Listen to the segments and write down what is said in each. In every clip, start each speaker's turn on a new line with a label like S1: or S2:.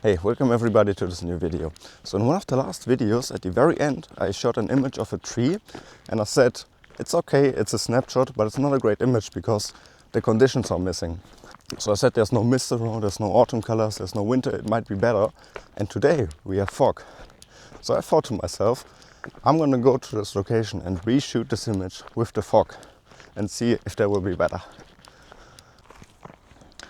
S1: Hey, welcome everybody to this new video. So in one of the last videos, at the very end, I shot an image of a tree and I said, it's okay, it's a snapshot, but it's not a great image because the conditions are missing. So I said there's no mist around, there's no autumn colors, there's no winter, it might be better. And today we have fog. So I thought to myself, I'm gonna go to this location and reshoot this image with the fog and see if that will be better.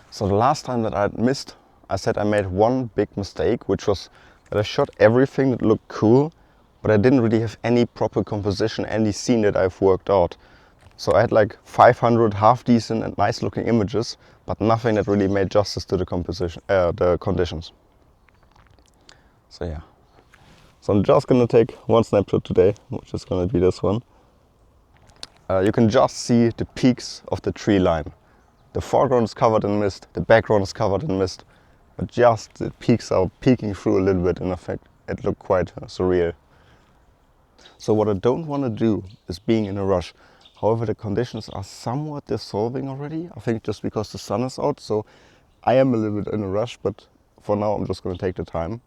S1: So the last time that I had missed, I said I made one big mistake, which was that I shot everything that looked cool, but I didn't really have any proper composition, any scene that I've worked out. So I had like 500 half decent and nice looking images, but nothing that really made justice to the composition, the conditions. So yeah. So I'm just gonna take one snapshot today, which is gonna be this one. You can just see the peaks of the tree line. The foreground is covered in mist, the background is covered in mist, but just the peaks are peeking through a little bit. In effect, it looked quite surreal. So what I don't want to do is being in a rush. However, the conditions are somewhat dissolving already. I think just because the sun is out, so I am a little bit in a rush, but for now I'm just going to take the time.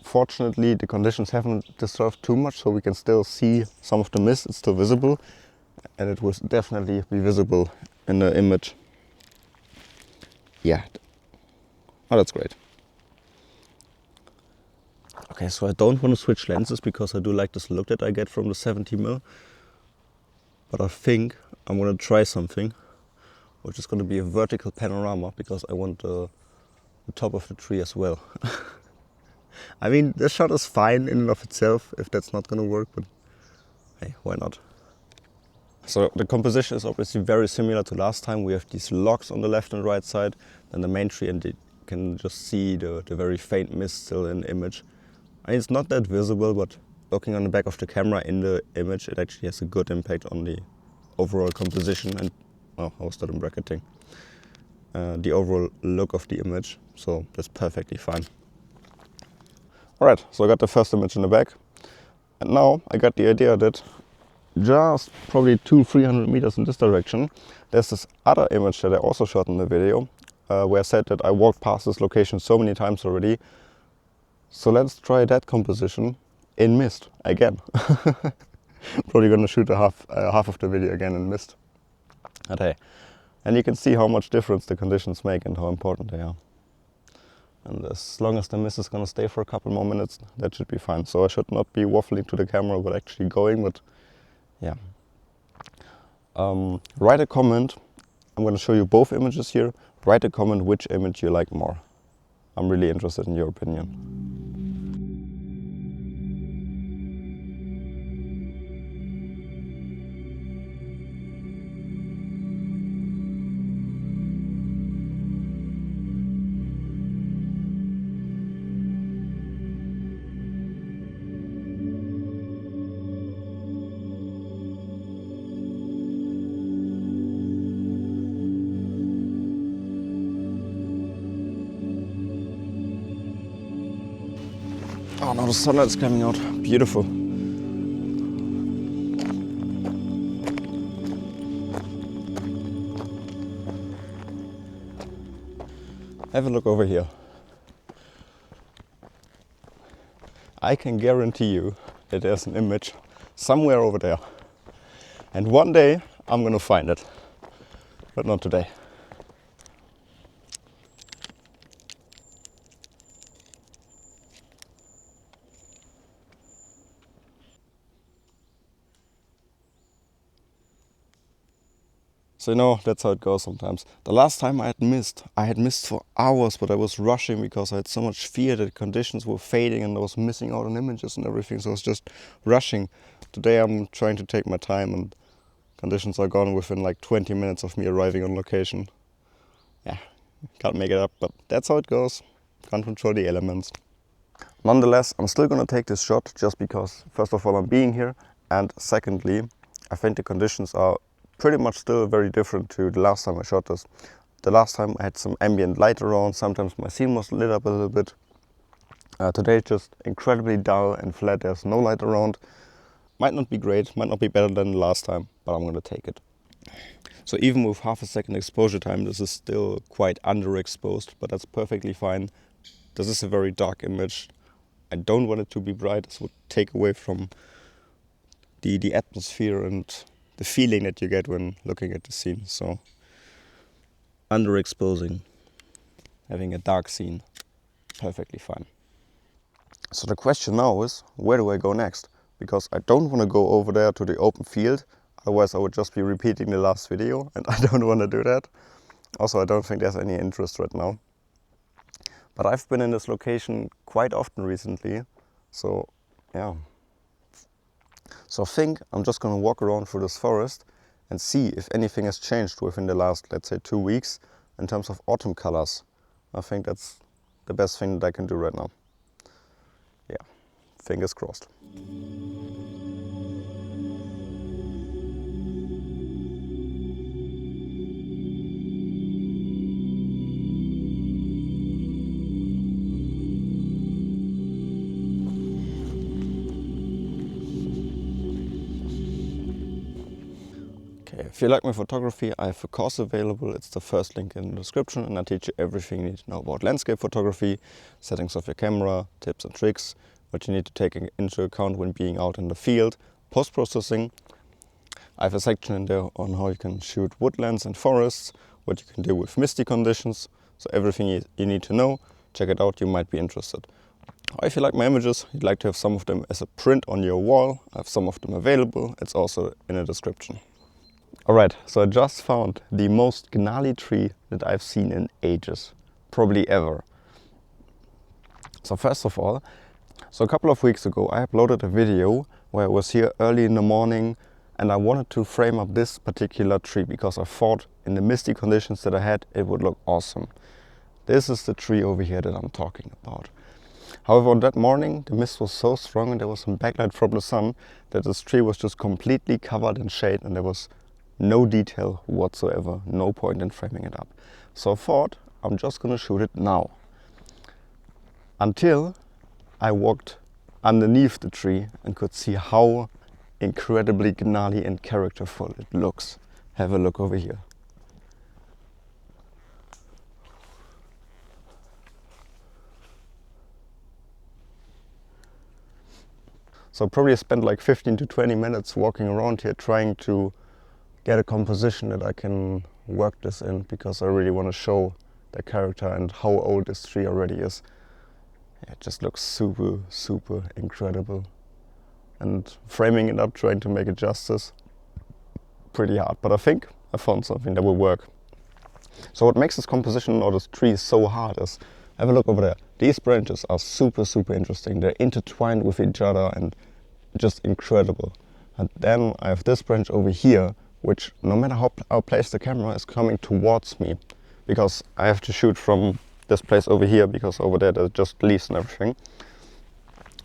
S1: Fortunately, the conditions haven't dissolved too much, so we can still see some of the mist. It's still visible, and it will definitely be visible in the image. Yeah. Oh, that's great. Okay, so I don't want to switch lenses because I do like this look that I get from the 70mm. But I think I'm going to try something, which is going to be a vertical panorama because I want the top of the tree as well. I mean, this shot is fine in and of itself if that's not going to work, but hey, why not? So the composition is obviously very similar to last time. We have these logs on the left and right side, then the main tree, and you can just see the very faint mist still in the image. I mean, it's not that visible, but looking on the back of the camera in the image, it actually has a good impact on the overall composition and, oh, how was that in bracketing? The overall look of the image, so that's perfectly fine. Alright, so I got the first image in the back, and now I got the idea that just probably 200-300 meters in this direction, there's this other image that I also shot in the video, where I said that I walked past this location so many times already. So let's try that composition in mist again. Probably gonna shoot half of the video again in mist. Okay. And you can see how much difference the conditions make and how important they are. And as long as the mist is gonna stay for a couple more minutes, that should be fine. So I should not be waffling to the camera, but actually going, but yeah. Write a comment. I'm gonna show you both images here. Write a comment which image you like more. I'm really interested in your opinion. Oh, now the sunlight's coming out. Beautiful. Have a look over here. I can guarantee you that there's an image somewhere over there. And one day I'm gonna find it. But not today. So you know, that's how it goes sometimes. The last time I had missed for hours, but I was rushing because I had so much fear that conditions were fading and I was missing out on images and everything, so I was just rushing. Today I'm trying to take my time and conditions are gone within like 20 minutes of me arriving on location. Yeah, can't make it up, but that's how it goes. Can't control the elements. Nonetheless, I'm still gonna take this shot just because, first of all, I'm being here, and secondly, I think the conditions are pretty much still very different to the last time I shot this. The last time I had some ambient light around, sometimes my scene was lit up a little bit. Today it's just incredibly dull and flat, there's no light around. Might not be great, might not be better than the last time, but I'm gonna take it. So even with half a second exposure time, this is still quite underexposed, but that's perfectly fine. this is a very dark image. I don't want it to be bright. This would take away from the atmosphere and the feeling that you get when looking at the scene. So underexposing, having a dark scene, perfectly fine. So the question now is, where do I go next? Because I don't want to go over there to the open field, otherwise I would just be repeating the last video, and I don't want to do that. Also, I don't think there's any interest right now. But I've been in this location quite often recently, so yeah. So I think I'm just going to walk around through this forest and see if anything has changed within the last, let's say, 2 weeks in terms of autumn colors. I think that's the best thing that I can do right now. Yeah, fingers crossed. Okay, if you like my photography, I have a course available. It's the first link in the description, and I teach you everything you need to know about landscape photography, settings of your camera, tips and tricks, what you need to take into account when being out in the field, post-processing. I have a section in there on how you can shoot woodlands and forests, what you can do with misty conditions. So everything you need to know, check it out, you might be interested. Or if you like my images, you'd like to have some of them as a print on your wall, I have some of them available. It's also in the description. Alright, so I just found the most gnarly tree that I've seen in ages, probably ever. So first of all, a couple of weeks ago I uploaded a video where I was here early in the morning and I wanted to frame up this particular tree because I thought in the misty conditions that I had it would look awesome. This is the tree over here that I'm talking about. However, on that morning the mist was so strong and there was some backlight from the sun that this tree was just completely covered in shade and there was no detail whatsoever, no point in framing it up. So I thought I'm just gonna shoot it now. Until I walked underneath the tree and could see how incredibly gnarly and characterful it looks. Have a look over here. So I probably spent like 15 to 20 minutes walking around here trying to get a composition that I can work this in, because I really want to show the character and how old this tree already is. It just looks super, super incredible. And framing it up, trying to make it justice, pretty hard. But I think I found something that will work. So what makes this composition or this tree so hard is, have a look over there. These branches are super, super interesting. They're intertwined with each other and just incredible. And then I have this branch over here, which no matter how I place the camera is coming towards me, because I have to shoot from this place over here because over there there's just leaves and everything.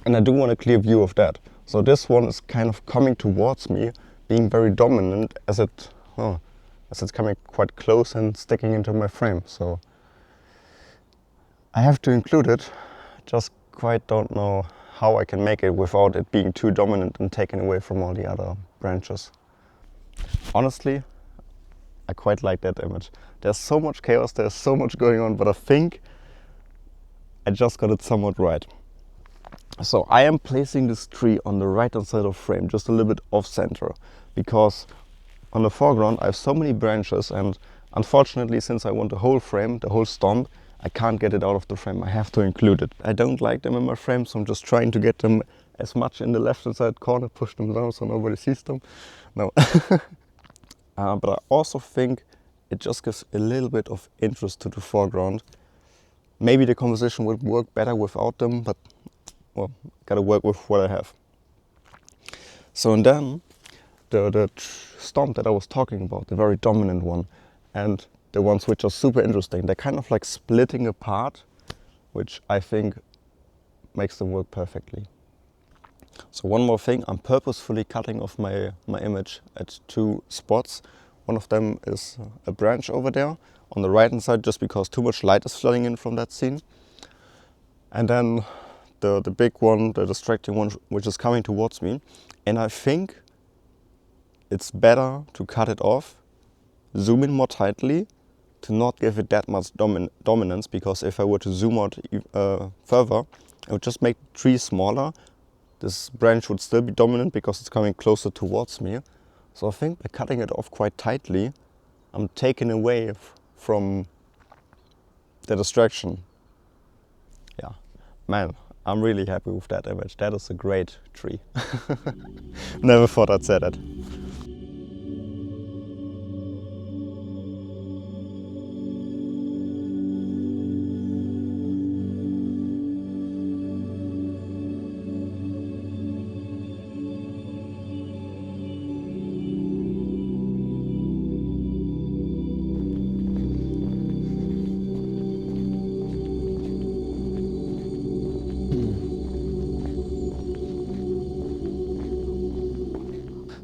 S1: And I do want a clear view of that. So this one is kind of coming towards me, being very dominant as it's coming quite close and sticking into my frame. So I have to include it, just quite don't know how I can make it without it being too dominant and taken away from all the other branches. Honestly, I quite like that image. There's so much chaos, there's so much going on, but I think I just got it somewhat right. So I am placing this tree on the right hand side of frame, just a little bit off center, because on the foreground I have so many branches, and unfortunately, since I want the whole frame, the whole stump, I can't get it out of the frame. I have to include it. I don't like them in my frame, so I'm just trying to get them as much in the left hand side corner, push them down so nobody sees them. No. But I also think it just gives a little bit of interest to the foreground. Maybe the composition would work better without them, but well, gotta work with what I have. So and then the stump that I was talking about, the very dominant one, and the ones which are super interesting, they're kind of like splitting apart, which I think makes them work perfectly. So one more thing, I'm purposefully cutting off my image at 2 spots. One of them is a branch over there on the right hand side, just because too much light is flooding in from that scene. And then the big one, the distracting one, which is coming towards me. And I think it's better to cut it off, zoom in more tightly, to not give it that much dominance, because if I were to zoom out further, it would just make the tree smaller. This branch would still be dominant because it's coming closer towards me. So I think by cutting it off quite tightly, I'm taking away from the distraction. Yeah, man, I'm really happy with that image. That is a great tree. Never thought I'd say that.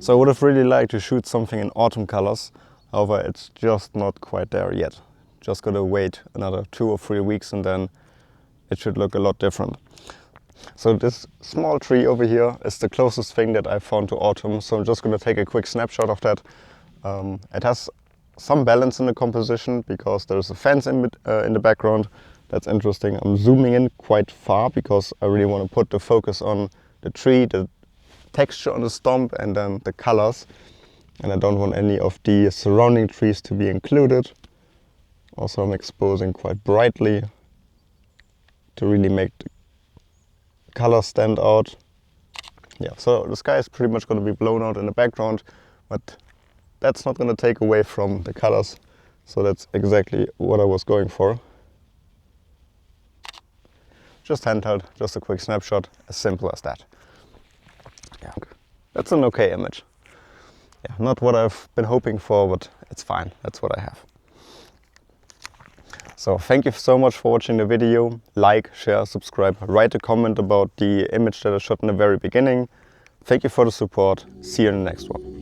S1: So I would have really liked to shoot something in autumn colors, however it's just not quite there yet. Just gotta wait another 2 or 3 weeks and then it should look a lot different. So this small tree over here is the closest thing that I found to autumn, so I'm just gonna take a quick snapshot of that. It has some balance in the composition because there's a fence in the background. That's interesting. I'm zooming in quite far because I really want to put the focus on the tree, the texture on the stump, and then the colors, and I don't want any of the surrounding trees to be included. Also, I'm exposing quite brightly to really make the colors stand out. Yeah, so the sky is pretty much going to be blown out in the background, but that's not going to take away from the colors, so that's exactly what I was going for. Just handheld, just a quick snapshot, as simple as that. Yeah, that's an okay image. Yeah, not what I've been hoping for, but it's fine. That's what I have. So thank you so much for watching the video. Like, share, subscribe, write a comment about the image that I shot in the very beginning. Thank you for the support. See you in the next one.